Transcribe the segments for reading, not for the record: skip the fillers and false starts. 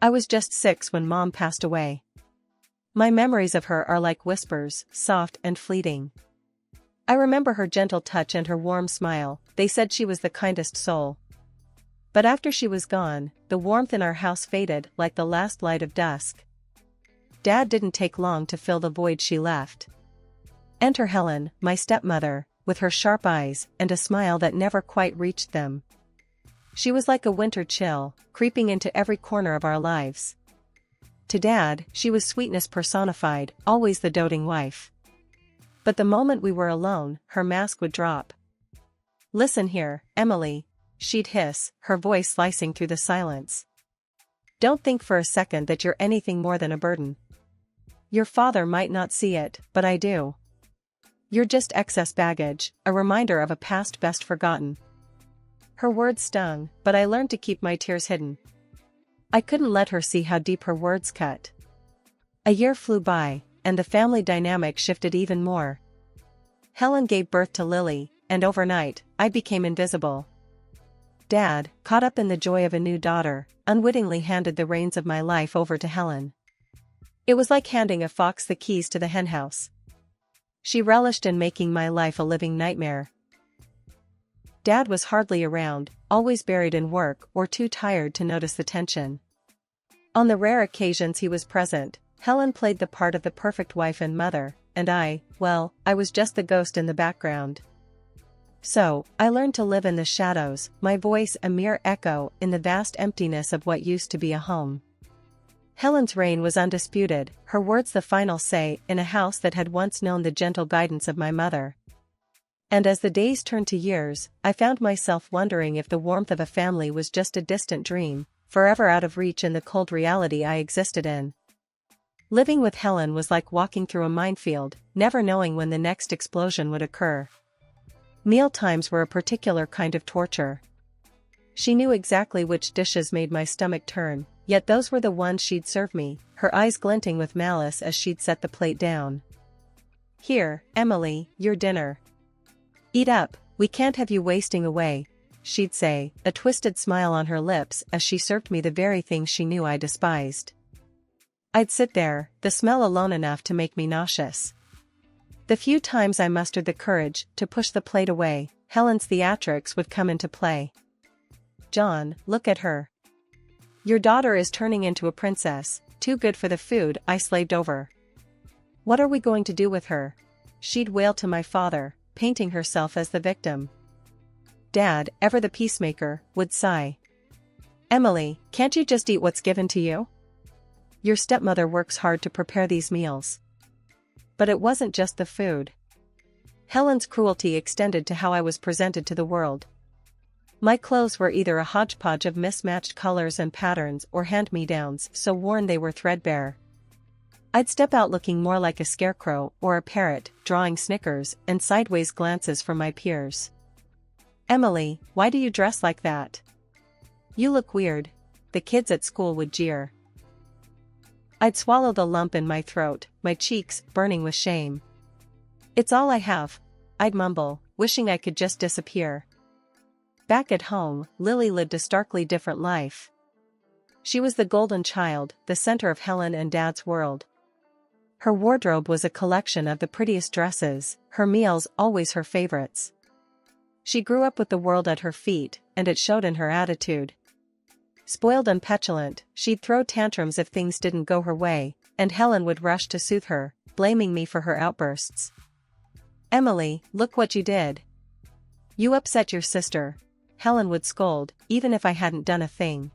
I was just 6 when Mom passed away. My memories of her are like whispers, soft and fleeting. I remember her gentle touch and her warm smile. They said she was the kindest soul. But after she was gone, the warmth in our house faded like the last light of dusk. Dad didn't take long to fill the void she left. Enter Helen, my stepmother, with her sharp eyes and a smile that never quite reached them. She was like a winter chill, creeping into every corner of our lives. To Dad, she was sweetness personified, always the doting wife. But the moment we were alone, her mask would drop. "Listen here, Emily," she'd hiss, her voice slicing through the silence. "Don't think for a second that you're anything more than a burden. Your father might not see it, but I do. You're just excess baggage, a reminder of a past best forgotten." Her words stung, but I learned to keep my tears hidden. I couldn't let her see how deep her words cut. A year flew by, and the family dynamic shifted even more. Helen gave birth to Lily, and overnight, I became invisible. Dad, caught up in the joy of a new daughter, unwittingly handed the reins of my life over to Helen. It was like handing a fox the keys to the henhouse. She relished in making my life a living nightmare. Dad was hardly around, always buried in work or too tired to notice the tension. On the rare occasions he was present, Helen played the part of the perfect wife and mother, and I was just the ghost in the background. So, I learned to live in the shadows, my voice a mere echo in the vast emptiness of what used to be a home. Helen's reign was undisputed, her words the final say in a house that had once known the gentle guidance of my mother. And as the days turned to years, I found myself wondering if the warmth of a family was just a distant dream, forever out of reach in the cold reality I existed in. Living with Helen was like walking through a minefield, never knowing when the next explosion would occur. Meal times were a particular kind of torture. She knew exactly which dishes made my stomach turn, yet those were the ones she'd serve me, her eyes glinting with malice as she'd set the plate down. "Here, Emily, your dinner. Eat up, we can't have you wasting away," she'd say, a twisted smile on her lips as she served me the very things she knew I despised. I'd sit there, the smell alone enough to make me nauseous. The few times I mustered the courage to push the plate away, Helen's theatrics would come into play. "John, look at her. Your daughter is turning into a princess, too good for the food I slaved over. What are we going to do with her?" she'd wail to my father, painting herself as the victim. Dad, ever the peacemaker, would sigh. "Emily, can't you just eat what's given to you? Your stepmother works hard to prepare these meals." But it wasn't just the food. Helen's cruelty extended to how I was presented to the world. My clothes were either a hodgepodge of mismatched colors and patterns or hand-me-downs so worn they were threadbare. I'd step out looking more like a scarecrow or a parrot, drawing snickers and sideways glances from my peers. "Emily, why do you dress like that? You look weird," the kids at school would jeer. I'd swallow the lump in my throat, my cheeks burning with shame. "It's all I have," I'd mumble, wishing I could just disappear. Back at home, Lily lived a starkly different life. She was the golden child, the center of Helen and Dad's world. Her wardrobe was a collection of the prettiest dresses, her meals always her favorites. She grew up with the world at her feet, and it showed in her attitude. Spoiled and petulant, she'd throw tantrums if things didn't go her way, and Helen would rush to soothe her, blaming me for her outbursts. "Emily, look what you did. You upset your sister," Helen would scold, even if I hadn't done a thing.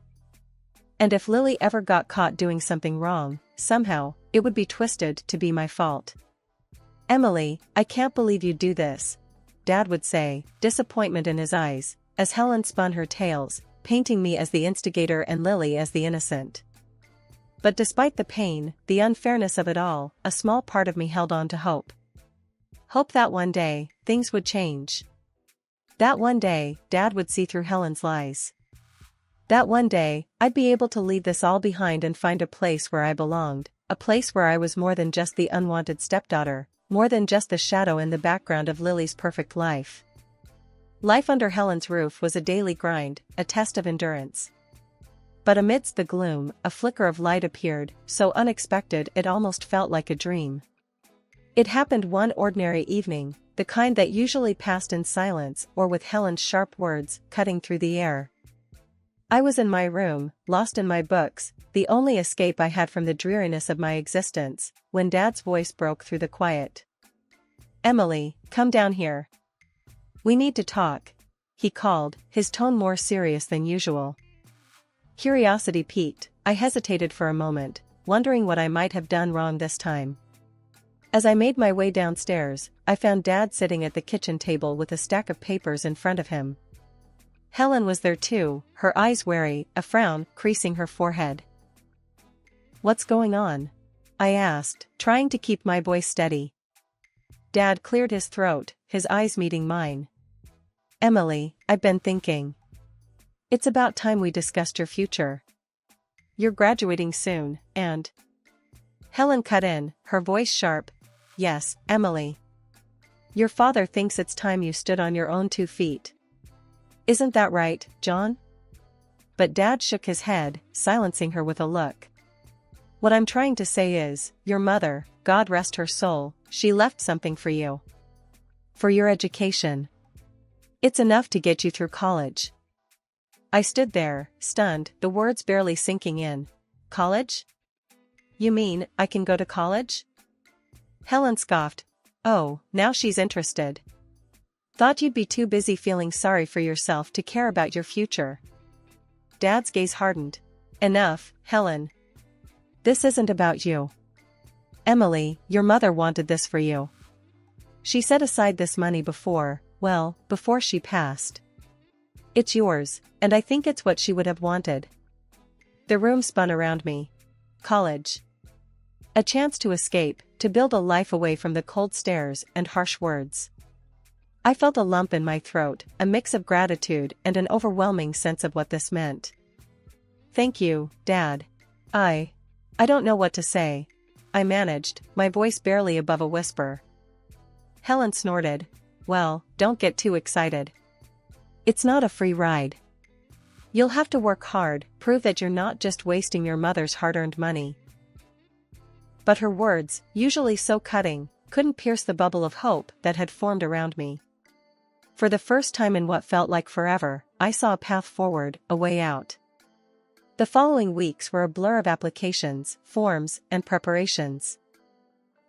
And if Lily ever got caught doing something wrong, somehow, it would be twisted to be my fault. "Emily, I can't believe you'd do this," Dad would say, disappointment in his eyes, as Helen spun her tales, painting me as the instigator and Lily as the innocent. But despite the pain, the unfairness of it all, a small part of me held on to hope. Hope that one day, things would change. That one day, Dad would see through Helen's lies. That one day, I'd be able to leave this all behind and find a place where I belonged, a place where I was more than just the unwanted stepdaughter, more than just the shadow in the background of Lily's perfect life. Life under Helen's roof was a daily grind, a test of endurance. But amidst the gloom, a flicker of light appeared, so unexpected it almost felt like a dream. It happened one ordinary evening, the kind that usually passed in silence or with Helen's sharp words cutting through the air. I was in my room, lost in my books, the only escape I had from the dreariness of my existence, when Dad's voice broke through the quiet. "Emily, come down here. We need to talk," he called, his tone more serious than usual. Curiosity piqued, I hesitated for a moment, wondering what I might have done wrong this time. As I made my way downstairs, I found Dad sitting at the kitchen table with a stack of papers in front of him. Helen was there too, her eyes wary, a frown creasing her forehead. "What's going on?" I asked, trying to keep my voice steady. Dad cleared his throat, his eyes meeting mine. "Emily, I've been thinking. It's about time we discussed your future. You're graduating soon, and..." Helen cut in, her voice sharp. "Yes, Emily. Your father thinks it's time you stood on your own 2 feet. Isn't that right, John?" But Dad shook his head, silencing her with a look. "What I'm trying to say is, your mother, God rest her soul, she left something for you. For your education. It's enough to get you through college." I stood there, stunned, the words barely sinking in. "College? You mean, I can go to college?" Helen scoffed. "Oh, now she's interested. Thought you'd be too busy feeling sorry for yourself to care about your future." Dad's gaze hardened. "Enough, Helen. This isn't about you. Emily, your mother wanted this for you. She set aside this money before she passed. It's yours, and I think it's what she would have wanted." The room spun around me. College. A chance to escape, to build a life away from the cold stares and harsh words. I felt a lump in my throat, a mix of gratitude and an overwhelming sense of what this meant. "Thank you, Dad. I don't know what to say," I managed, my voice barely above a whisper. Helen snorted. "Well, don't get too excited. It's not a free ride. You'll have to work hard, prove that you're not just wasting your mother's hard-earned money." But her words, usually so cutting, couldn't pierce the bubble of hope that had formed around me. For the first time in what felt like forever, I saw a path forward, a way out. The following weeks were a blur of applications, forms, and preparations.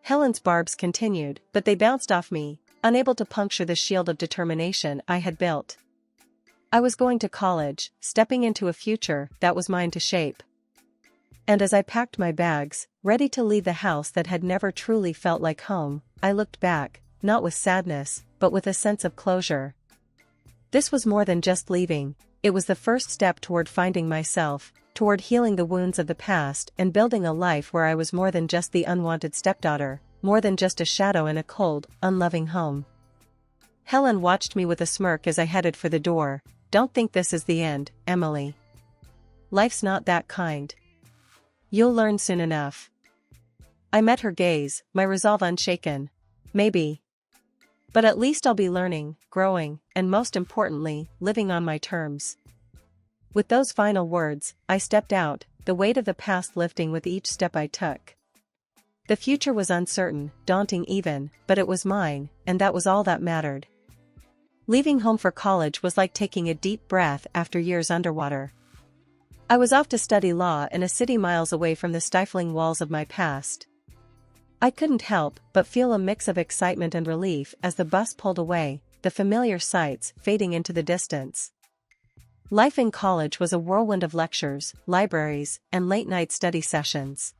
Helen's barbs continued, but they bounced off me, unable to puncture the shield of determination I had built. I was going to college, stepping into a future that was mine to shape. And as I packed my bags, ready to leave the house that had never truly felt like home, I looked back, not with sadness, but with a sense of closure. This was more than just leaving, it was the first step toward finding myself, toward healing the wounds of the past and building a life where I was more than just the unwanted stepdaughter, more than just a shadow in a cold, unloving home. Helen watched me with a smirk as I headed for the door. "Don't think this is the end, Emily. Life's not that kind. You'll learn soon enough." I met her gaze, my resolve unshaken. "Maybe. But at least I'll be learning, growing, and most importantly, living on my terms." With those final words, I stepped out, the weight of the past lifting with each step I took. The future was uncertain, daunting even, but it was mine, and that was all that mattered. Leaving home for college was like taking a deep breath after years underwater. I was off to study law in a city miles away from the stifling walls of my past. I couldn't help but feel a mix of excitement and relief as the bus pulled away, the familiar sights fading into the distance. Life in college was a whirlwind of lectures, libraries, and late-night study sessions.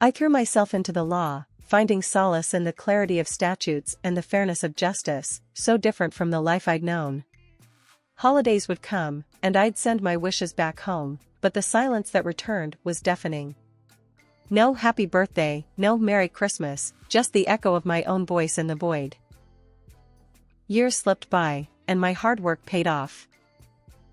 I threw myself into the law, finding solace in the clarity of statutes and the fairness of justice, so different from the life I'd known. Holidays would come, and I'd send my wishes back home, but the silence that returned was deafening. No happy birthday, no Merry Christmas, just the echo of my own voice in the void. Years slipped by, and my hard work paid off.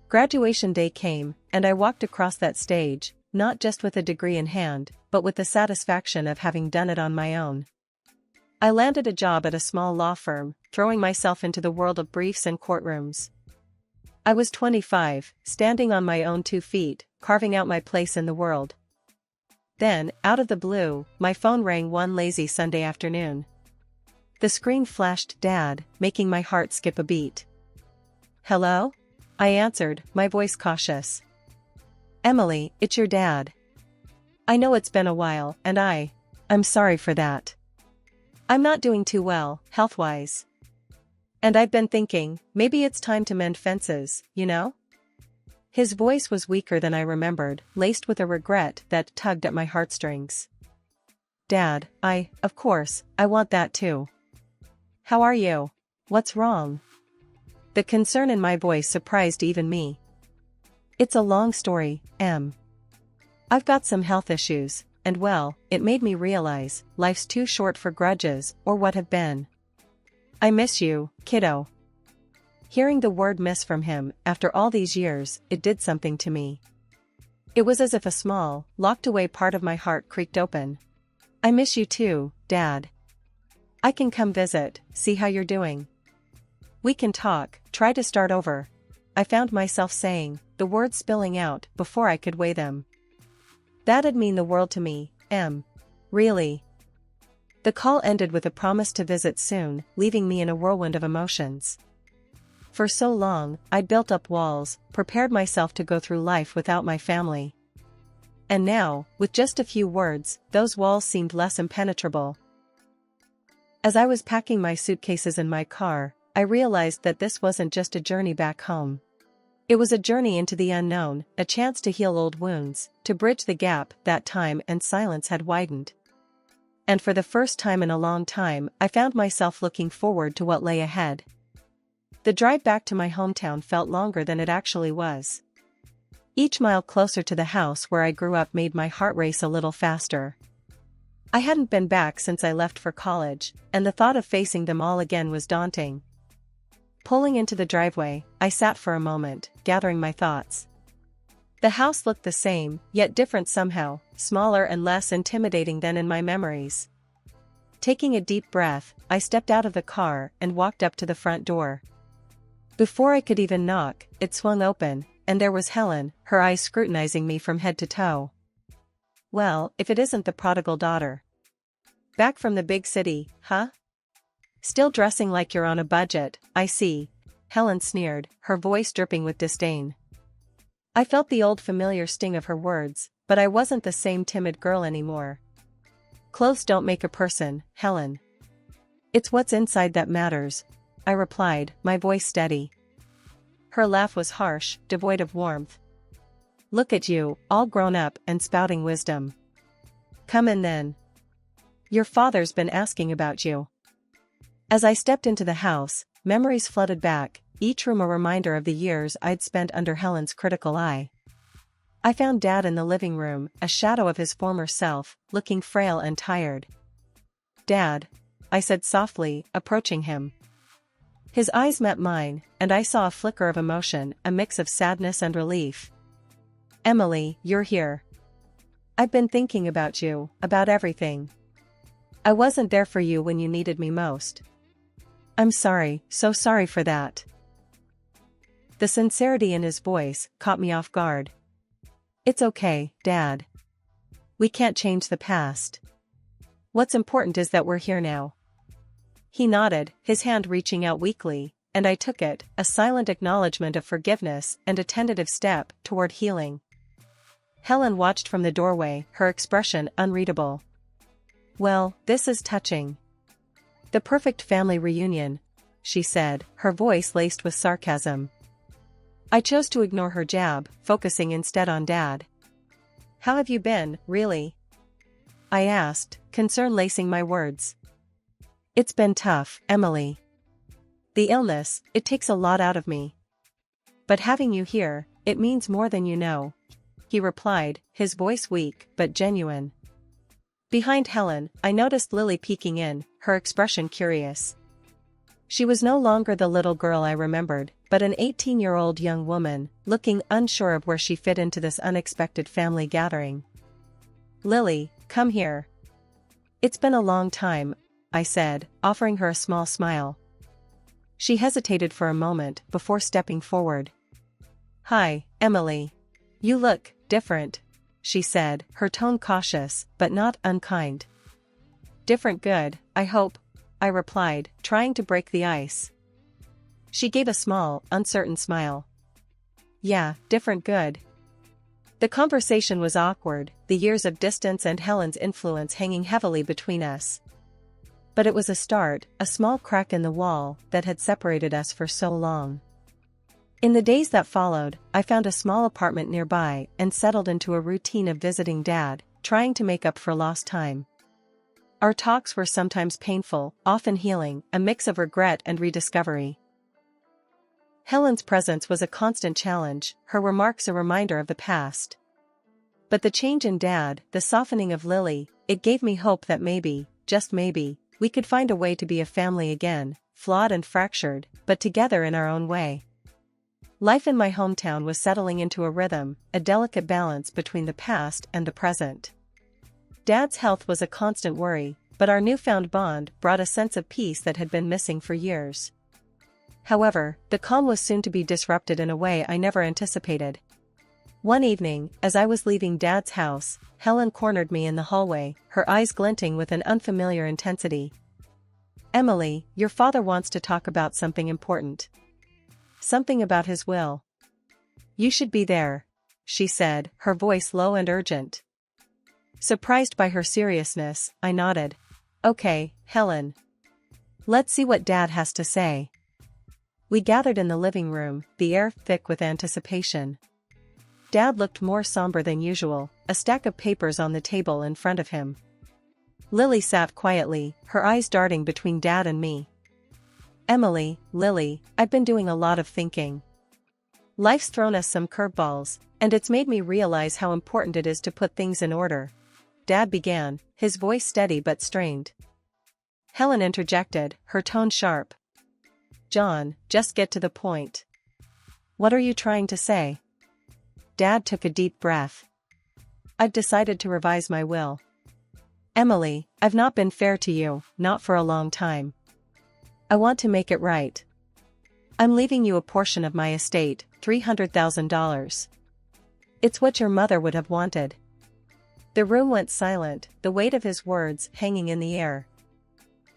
Graduation day came, and I walked across that stage, not just with a degree in hand, but with the satisfaction of having done it on my own. I landed a job at a small law firm, throwing myself into the world of briefs and courtrooms. I was 25, standing on my own 2 feet, carving out my place in the world. Then, out of the blue, my phone rang one lazy Sunday afternoon. The screen flashed Dad, making my heart skip a beat. "Hello?" I answered, my voice cautious. "Emily, it's your dad. I know it's been a while, and I'm sorry for that. I'm not doing too well, health-wise. And I've been thinking, maybe it's time to mend fences, you know?" His voice was weaker than I remembered, laced with a regret that tugged at my heartstrings. "Dad, of course, I want that too. How are you? What's wrong?" The concern in my voice surprised even me. "It's a long story, Em. I've got some health issues, and well, it made me realize, life's too short for grudges, or what have been. I miss you, kiddo." Hearing the word miss from him, after all these years, it did something to me. It was as if a small, locked-away part of my heart creaked open. "I miss you too, Dad. I can come visit, see how you're doing. We can talk, try to start over." I found myself saying, the words spilling out before I could weigh them. That'd mean the world to me, Em. Really. The call ended with a promise to visit soon, leaving me in a whirlwind of emotions. For so long, I'd built up walls, prepared myself to go through life without my family. And now, with just a few words, those walls seemed less impenetrable. As I was packing my suitcases in my car, I realized that this wasn't just a journey back home. It was a journey into the unknown, a chance to heal old wounds, to bridge the gap that time and silence had widened. And for the first time in a long time, I found myself looking forward to what lay ahead. The drive back to my hometown felt longer than it actually was. Each mile closer to the house where I grew up made my heart race a little faster. I hadn't been back since I left for college, and the thought of facing them all again was daunting. Pulling into the driveway, I sat for a moment, gathering my thoughts. The house looked the same, yet different somehow, smaller and less intimidating than in my memories. Taking a deep breath, I stepped out of the car and walked up to the front door. Before I could even knock, it swung open, and there was Helen, her eyes scrutinizing me from head to toe. "Well, if it isn't the prodigal daughter. Back from the big city, huh? Still dressing like you're on a budget, I see," Helen sneered, her voice dripping with disdain. I felt the old familiar sting of her words, but I wasn't the same timid girl anymore. "Clothes don't make a person, Helen. It's what's inside that matters," I replied, my voice steady. Her laugh was harsh, devoid of warmth. "Look at you, all grown up and spouting wisdom. Come in then. Your father's been asking about you." As I stepped into the house, memories flooded back, each room a reminder of the years I'd spent under Helen's critical eye. I found Dad in the living room, a shadow of his former self, looking frail and tired. "Dad," I said softly, approaching him. His eyes met mine, and I saw a flicker of emotion, a mix of sadness and relief. "Emily, you're here. I've been thinking about you, about everything. I wasn't there for you when you needed me most. I'm sorry, so sorry for that." The sincerity in his voice caught me off guard. "It's okay, Dad. We can't change the past. What's important is that we're here now." He nodded, his hand reaching out weakly, and I took it, a silent acknowledgement of forgiveness and a tentative step toward healing. Helen watched from the doorway, her expression unreadable. "Well, this is touching. The perfect family reunion," she said, her voice laced with sarcasm. I chose to ignore her jab, focusing instead on Dad. "How have you been, really?" I asked, concern lacing my words. "It's been tough, Emily. The illness, it takes a lot out of me. But having you here, it means more than you know," he replied, his voice weak but genuine. Behind Helen, I noticed Lily peeking in, her expression curious. She was no longer the little girl I remembered, but an 18-year-old young woman, looking unsure of where she fit into this unexpected family gathering. "Lily, come here. It's been a long time," I said, offering her a small smile. She hesitated for a moment before stepping forward. "Hi, Emily. You look different, she said, her tone cautious, but not unkind. Different good, I hope, I replied, trying to break the ice. She gave a small, uncertain smile. Yeah, different good. The conversation was awkward, the years of distance and Helen's influence hanging heavily between us. But it was a start, a small crack in the wall that had separated us for so long. In the days that followed, I found a small apartment nearby and settled into a routine of visiting Dad, trying to make up for lost time. Our talks were sometimes painful, often healing, a mix of regret and rediscovery. Helen's presence was a constant challenge, her remarks a reminder of the past. But the change in Dad, the softening of Lily, it gave me hope that maybe, just maybe, we could find a way to be a family again, flawed and fractured, but together in our own way. Life in my hometown was settling into a rhythm, a delicate balance between the past and the present. Dad's health was a constant worry, but our newfound bond brought a sense of peace that had been missing for years. However, the calm was soon to be disrupted in a way I never anticipated. One evening, as I was leaving Dad's house, Helen cornered me in the hallway, her eyes glinting with an unfamiliar intensity. Emily, your father wants to talk about something important. Something about his will. You should be there, she said, her voice low and urgent. Surprised by her seriousness, I nodded. Okay, Helen. Let's see what Dad has to say. We gathered in the living room, the air thick with anticipation. Dad looked more somber than usual, a stack of papers on the table in front of him. Lily sat quietly, her eyes darting between Dad and me. Emily, Lily, I've been doing a lot of thinking. Life's thrown us some curveballs, and it's made me realize how important it is to put things in order. Dad began, his voice steady but strained. Helen interjected, her tone sharp. John, just get to the point. What are you trying to say? Dad took a deep breath. I've decided to revise my will. Emily, I've not been fair to you, not for a long time. I want to make it right. I'm leaving you a portion of my estate, $300,000. It's what your mother would have wanted. The room went silent, the weight of his words hanging in the air.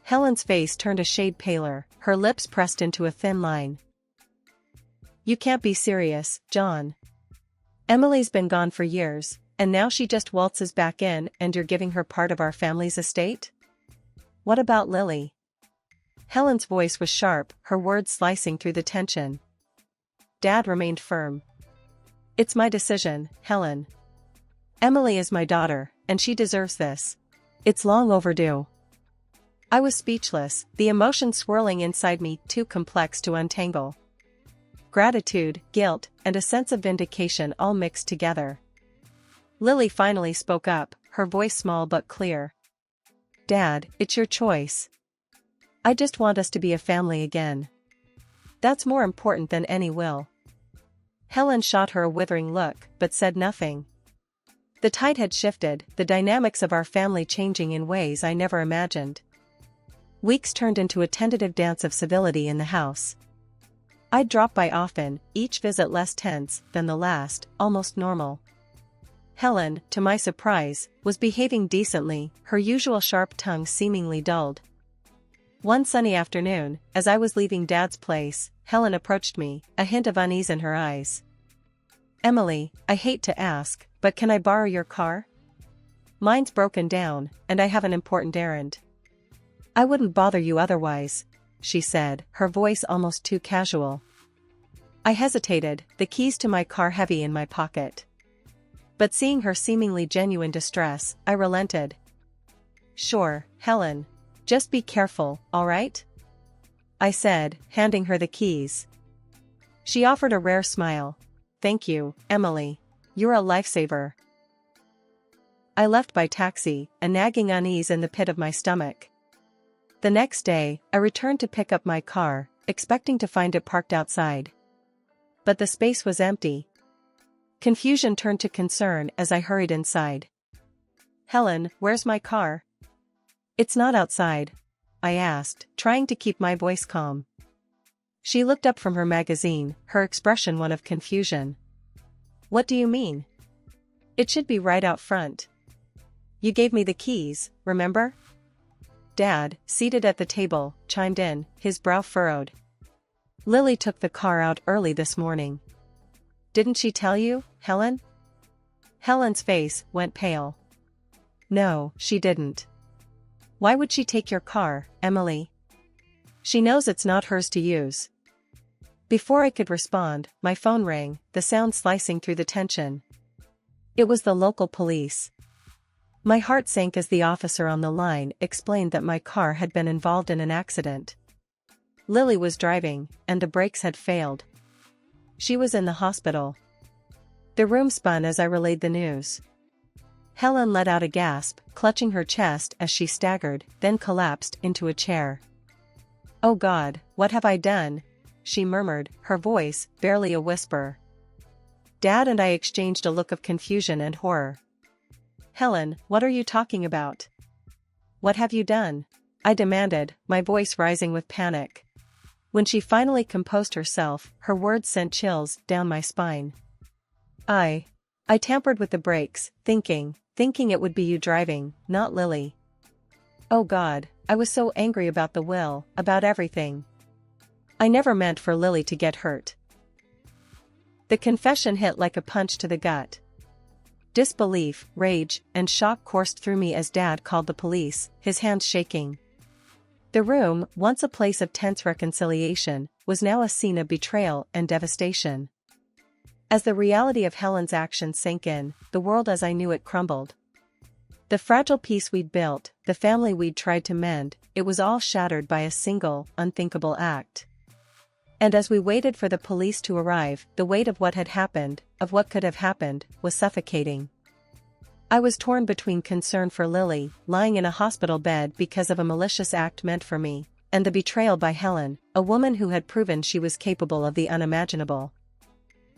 Helen's face turned a shade paler, her lips pressed into a thin line. You can't be serious, John. Emily's been gone for years, and now she just waltzes back in and you're giving her part of our family's estate? What about Lily? Helen's voice was sharp, her words slicing through the tension. Dad remained firm. It's my decision, Helen. Emily is my daughter, and she deserves this. It's long overdue. I was speechless, the emotions swirling inside me too complex to untangle. Gratitude, guilt, and a sense of vindication all mixed together. Lily finally spoke up, her voice small but clear. Dad, it's your choice. I just want us to be a family again. That's more important than any will. Helen shot her a withering look, but said nothing. The tide had shifted, the dynamics of our family changing in ways I never imagined. Weeks turned into a tentative dance of civility in the house. I'd drop by often, each visit less tense than the last, almost normal. Helen, to my surprise, was behaving decently, her usual sharp tongue seemingly dulled. One sunny afternoon, as I was leaving Dad's place, Helen approached me, a hint of unease in her eyes. Emily, I hate to ask, but can I borrow your car? Mine's broken down, and I have an important errand. I wouldn't bother you otherwise, she said, her voice almost too casual. I hesitated, the keys to my car heavy in my pocket. But seeing her seemingly genuine distress, I relented. Sure, Helen. Just be careful, all right? I said, handing her the keys. She offered a rare smile. Thank you, Emily. You're a lifesaver. I left by taxi, a nagging unease in the pit of my stomach. The next day, I returned to pick up my car, expecting to find it parked outside. But the space was empty. Confusion turned to concern as I hurried inside. Helen, where's my car? It's not outside, I asked, trying to keep my voice calm. She looked up from her magazine, her expression one of confusion. What do you mean? It should be right out front. You gave me the keys, remember? Dad, seated at the table, chimed in, his brow furrowed. Lily took the car out early this morning. Didn't she tell you, Helen? Helen's face went pale. No, she didn't. Why would she take your car, Emily? She knows it's not hers to use. Before I could respond, my phone rang, the sound slicing through the tension. It was the local police. My heart sank as the officer on the line explained that my car had been involved in an accident. Lily was driving, and the brakes had failed. She was in the hospital. The room spun as I relayed the news. Helen let out a gasp, clutching her chest as she staggered, then collapsed into a chair. Oh God, what have I done? She murmured, her voice barely a whisper. Dad and I exchanged a look of confusion and horror. Helen, what are you talking about? What have you done? I demanded, my voice rising with panic. When she finally composed herself, her words sent chills down my spine. I tampered with the brakes, thinking it would be you driving, not Lily. Oh God, I was so angry about the will, about everything. I never meant for Lily to get hurt. The confession hit like a punch to the gut. Disbelief, rage, and shock coursed through me as Dad called the police, his hands shaking. The room, once a place of tense reconciliation, was now a scene of betrayal and devastation. As the reality of Helen's actions sank in, the world as I knew it crumbled. The fragile peace we'd built, the family we'd tried to mend, it was all shattered by a single, unthinkable act. And as we waited for the police to arrive, the weight of what had happened, of what could have happened, was suffocating. I was torn between concern for Lily, lying in a hospital bed because of a malicious act meant for me, and the betrayal by Helen, a woman who had proven she was capable of the unimaginable.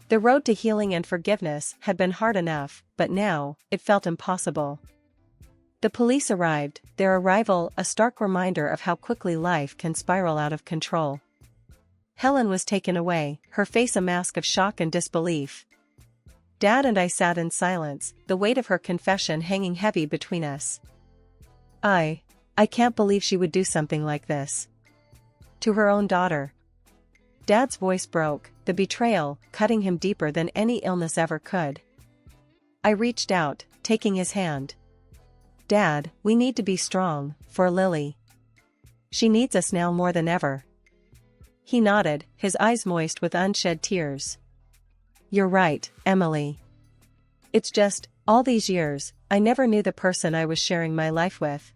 The road to healing and forgiveness had been hard enough, but now, it felt impossible. The police arrived, their arrival a stark reminder of how quickly life can spiral out of control. Helen was taken away, her face a mask of shock and disbelief. Dad and I sat in silence, the weight of her confession hanging heavy between us. I can't believe she would do something like this. To her own daughter. Dad's voice broke, the betrayal cutting him deeper than any illness ever could. I reached out, taking his hand. Dad, we need to be strong, for Lily. She needs us now more than ever. He nodded, his eyes moist with unshed tears. You're right, Emily. It's just, all these years, I never knew the person I was sharing my life with.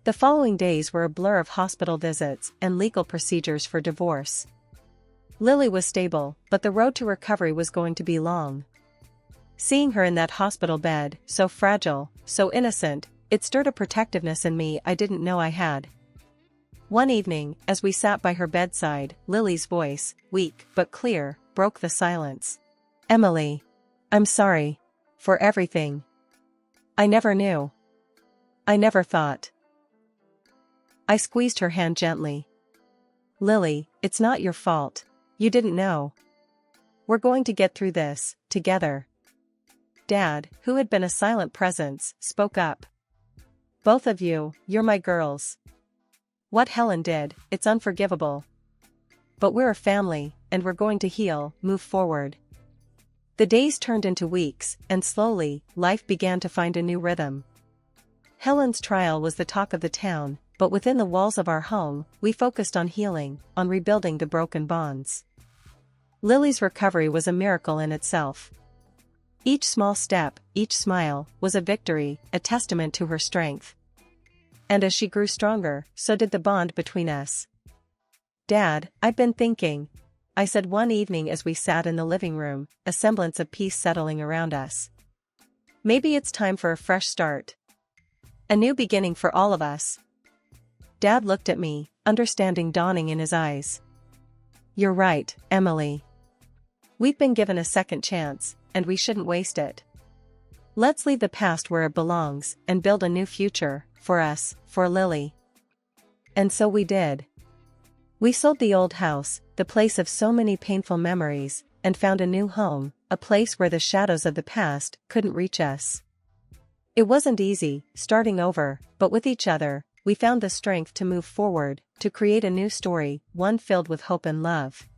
The following days were a blur of hospital visits and legal procedures for divorce. Lily was stable, but the road to recovery was going to be long. Seeing her in that hospital bed, so fragile, so innocent, it stirred a protectiveness in me I didn't know I had. One evening, as we sat by her bedside, Lily's voice, weak but clear, broke the silence. Emily. I'm sorry. For everything. I never knew. I never thought. I squeezed her hand gently. Lily, it's not your fault. You didn't know. We're going to get through this, together. Dad, who had been a silent presence, spoke up. Both of you, you're my girls. What Helen did, it's unforgivable. But we're a family, and we're going to heal, move forward. The days turned into weeks, and slowly, life began to find a new rhythm. Helen's trial was the talk of the town, but within the walls of our home, we focused on healing, on rebuilding the broken bonds. Lily's recovery was a miracle in itself. Each small step, each smile, was a victory, a testament to her strength. And as she grew stronger, so did the bond between us. Dad, I've been thinking, I said one evening as we sat in the living room, a semblance of peace settling around us. Maybe it's time for a fresh start. A new beginning for all of us. Dad looked at me, understanding dawning in his eyes. You're right, Emily. We've been given a second chance, and we shouldn't waste it. Let's leave the past where it belongs, and build a new future, for us, for Lily. And so we did. We sold the old house, the place of so many painful memories, and found a new home, a place where the shadows of the past couldn't reach us. It wasn't easy, starting over, but with each other, we found the strength to move forward, to create a new story, one filled with hope and love.